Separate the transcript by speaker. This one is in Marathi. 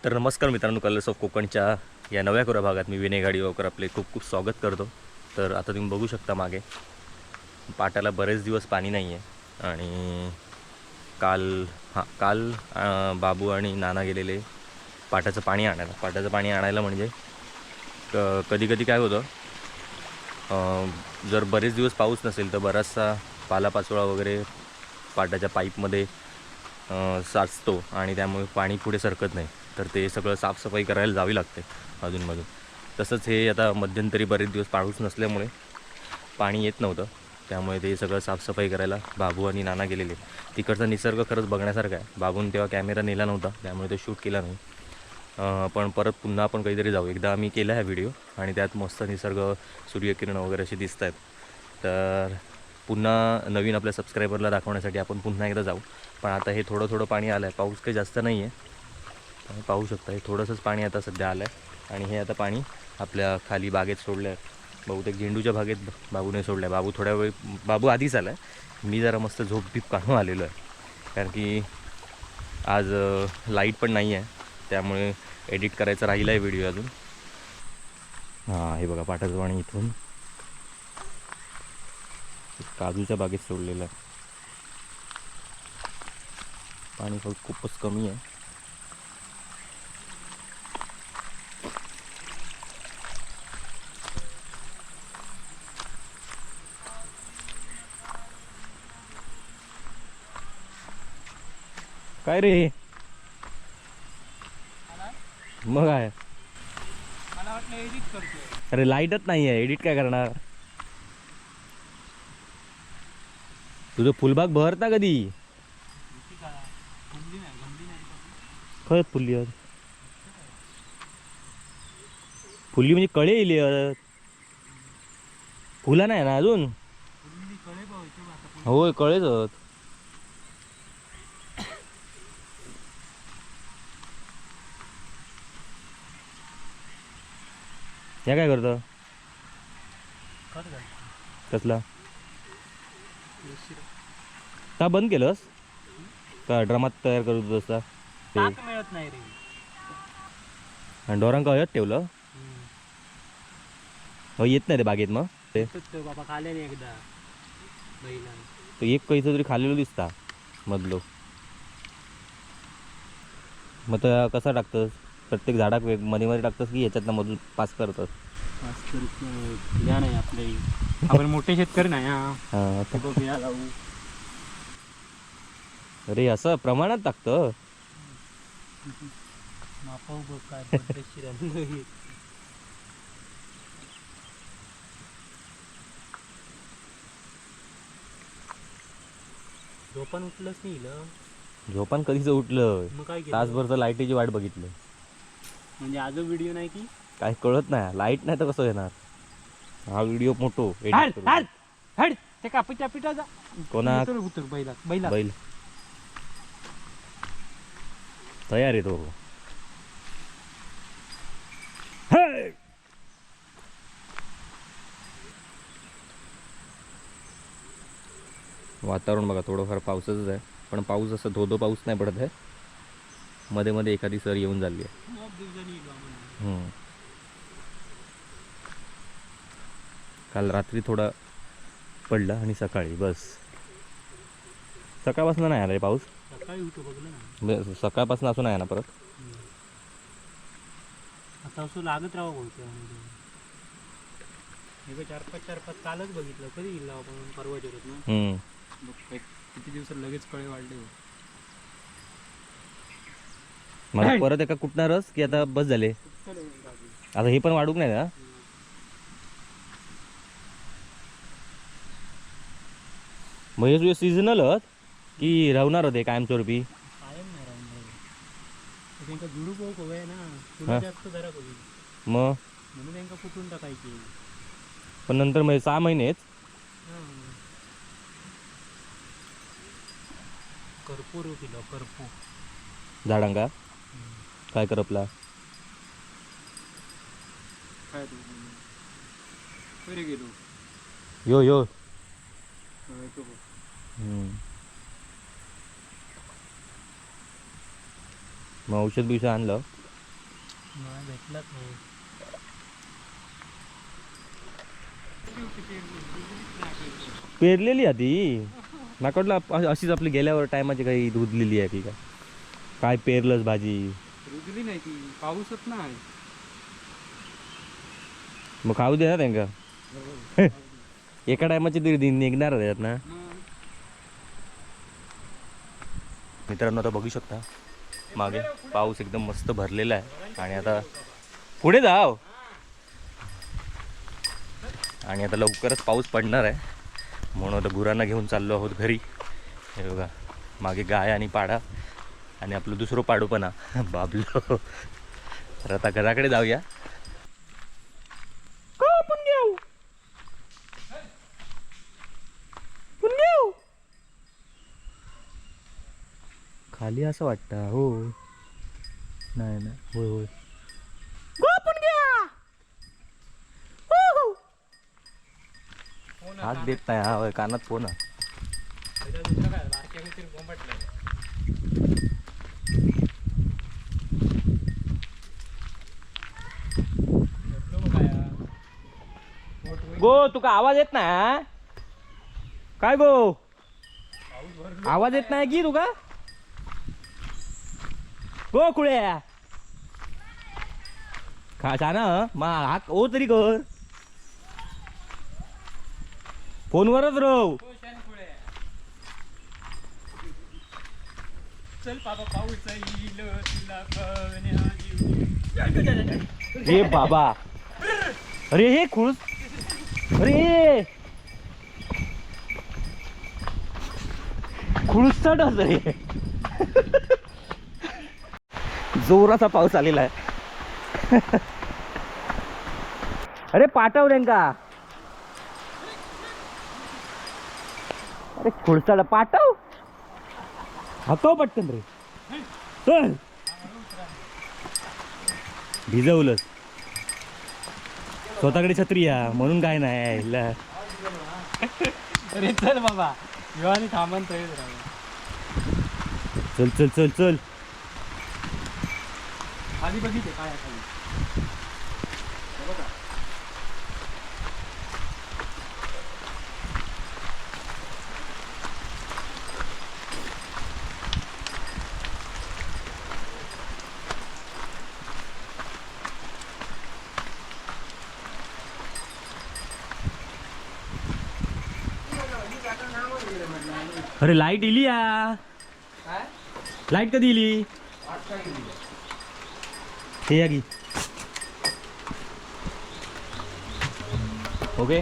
Speaker 1: तर नमस्कार मित्रांनो, कलर्स ऑफ कोकणच्या या नव्या कोऱ्या भागात मी विनय गाडीवाकर आपले खूप खूप स्वागत करतो. तर आता तुम्ही बघू शकता मागे पाटाला बरेच दिवस पाणी नाही आहे आणि काल बाबू आणि नाना गेलेले पाटाचं पाणी आणायला म्हणजे कधी कधी काय होतं, जर बरेच दिवस पाऊस नसेल तर बराचसा पालापाचोळा वगैरे पाटाच्या पाईपमध्ये साचतो आणि त्यामुळे पाणी पुढे सरकत नाही. तर ते सगळं साफसफाई करायला जावी लागते अधूनमधून. तसंच हे आता मध्यंतरी बरेच दिवस पाऊस नसल्यामुळे पाणी येत नव्हतं, त्यामुळे ते सगळं साफसफाई करायला बाबू आणि नाना गेलेले. तिकडचा निसर्ग खरंच बघण्यासारखा आहे. बाबून तेव्हा कॅमेरा नेला नव्हता त्यामुळे ते शूट केला नाही. पण परत पुन्हा आपण कधीतरी जाऊ. एकदा आम्ही केला आहे व्हिडिओ आणि त्यात मस्त निसर्ग, सूर्यकिरण वगैरे असे दिसत आहेत. तर पुन्हा नवीन आपल्या सबस्क्रायबरला दाखवण्यासाठी आपण पुन्हा एकदा जाऊ. पण आता हे थोडं थोडं पाणी आलं आहे, पाऊस काही जास्त नाही आहे. तुम्ही पाहू शकता हे थोडंसंच पाणी आता सध्या आलं आहे आणि हे आता पाणी आपल्या खाली बागेत सोडलं आहे. बहुतेक झेंडूच्या बागेत बाबूने सोडलं आहे. बाबू आधीच आला आहे. मी जरा मस्त झोप काढून आलेलो आहे, कारण की आज लाईट पण नाही आहे, त्यामुळे एडिट करायचं राहिलं आहे व्हिडिओ अजून. हां, हे बघा पाटाचं पाणी इथून काजूच्या बागेत सोडलेलं आहे. पाणी खूपच कमी आहे. काय रे मग आहे,
Speaker 2: मला वाटलं एडिट करतोय.
Speaker 1: अरे लाईटच नाही आहे, एडिट काय करणार. तुझं फुलबाग बहरत ना कधी खरंच फुल्ली म्हणजे कळे येईल, फुला नाही ना अजून. होय कळेच. या काय करतं कसला का बंद केलंस का ड्रमात तयार करत होता ते
Speaker 2: मिळत नाही रे.
Speaker 1: आणि डोरांका हयत ठेवलं. हो येत नाही ते बागेत मग ते
Speaker 2: बाबा खाल्ले नाही एकदा बैला.
Speaker 1: तो एक कैसा तरी खाल्लेलो दिसता मधलो. मग तर कसा टाकतंस प्रत्येक झाडाक मध्ये मध्ये टाकतंस की ह्याच्यातनं मधून पास करतस.
Speaker 2: या नाही आपले आपण मोठे शेतकरी नाही.
Speaker 1: हां
Speaker 2: हा लावू.
Speaker 1: अरे असं प्रमाणात टाकतं.
Speaker 2: मापाव बघ काय पद्धतशीर आहे. झोपान उठलंच नाही इलं.
Speaker 1: झोपान कधीच उठलं,
Speaker 2: मग काय केलं?
Speaker 1: तासभरचं लाईटीची वाट बघितली.
Speaker 2: म्हणजे आज व्हिडिओ नाही की
Speaker 1: काय कळत नाही, लाईट नाही तर कसं येणार. हा व्हिडिओ मोठो
Speaker 2: हड हड हड ते का पिटा पिटा जा.
Speaker 1: कोणा
Speaker 2: उतर बैला बैला
Speaker 1: बैल तयार आहे तो. वातावरण बघा थोडंफार पावसाचंच आहे, पण पाऊस असं धोधो पाऊस नाही पडत आहे. मध्ये मध्ये एखादी सर येऊन झाली आहे. काल रात्री थोडा पडला आणि सकाळी बस. सकाळपासून नाही आला रे पाऊस.
Speaker 2: सकाळी होतो बघलं ना.
Speaker 1: सकाळपासून असं नाही ना परत.
Speaker 2: आता असं लागत राहावं बोलतो. हे 4-5 कालच बघितलं. कधी गेला आपण परवा जरत ना. किती दिवसात लगेच कळे वाढले.
Speaker 1: मला परत एका कुटणारच की आता बस झाले, आता हे पण वाढूक नाही ना. मग हे तुझे सीझनल की राहणार होते कायमस्वरूपी.
Speaker 2: कायम नाही राहून त्यांना जुडू पोक हवंय ना. तुला जास्त जरा कमी
Speaker 1: मग
Speaker 2: म्हणून त्यांना कुठून टाकायची.
Speaker 1: पण नंतर मग 6 महिनेच
Speaker 2: करपूर पिलो करपूर
Speaker 1: झाडांका काय करपला
Speaker 2: काय तरी गेलो
Speaker 1: यो यो. मग औषध बिषध आणलं.
Speaker 2: नाही भेटलाच नाही.
Speaker 1: पेरलेली आधी मला वाटलं अशीच आपली गेल्यावर टायमाची काही धुदलेली आहे की काय. काय पेरलंच भाजी
Speaker 2: रुजली नाही ती, पाऊसच नाही.
Speaker 1: मग खाऊ दे ना त्यांना. एका टायमाची तरी निघणार आहेत ना. मित्रांनो आता बघू शकता मागे पाऊस एकदम मस्त भरलेला आहे आणि आता पुढे जाव आणि आता लवकरच पाऊस पडणार आहे म्हणून आता गुरांना घेऊन चाललो आहोत घरी. हे बघा मागे गाय आणि पाडा आणि आपलं दुसरं पाडू पण बाबलो. तर आता घराकडे जाऊया. खाली असं वाटतं. हो नाही ना. होय होय हात देत नाही. हा होय कानात फोन आहे.
Speaker 2: दुसरं काय बारक्या काहीतरी बोंबटलं.
Speaker 1: गो तुका आवाज येत नाही काय गो. आवाज येत नाही की तुका गो कुळ्या खा ना मा हात ओ तरी कर. फोनवरच राहू.
Speaker 2: चल बाबा पाऊस येईल तुला
Speaker 1: हे बाबा अरे हे खुळ अरे खुळसटच रे. जोराचा पाऊस आलेला आहे. अरे पाठव त्यांका. अरे खुळसाड पाठव. हातो पटकन रे. चल भिजवलं स्वतःकडे छत्री या म्हणून काय नाही.
Speaker 2: अरे चल बाबा विवानी थांबन तो येत राहा.
Speaker 1: चल चल चल चल.
Speaker 2: खाली बघितले काय आहे खाली.
Speaker 1: अरे लाईट इली या. लाईट कधी इली. हे या की ओके.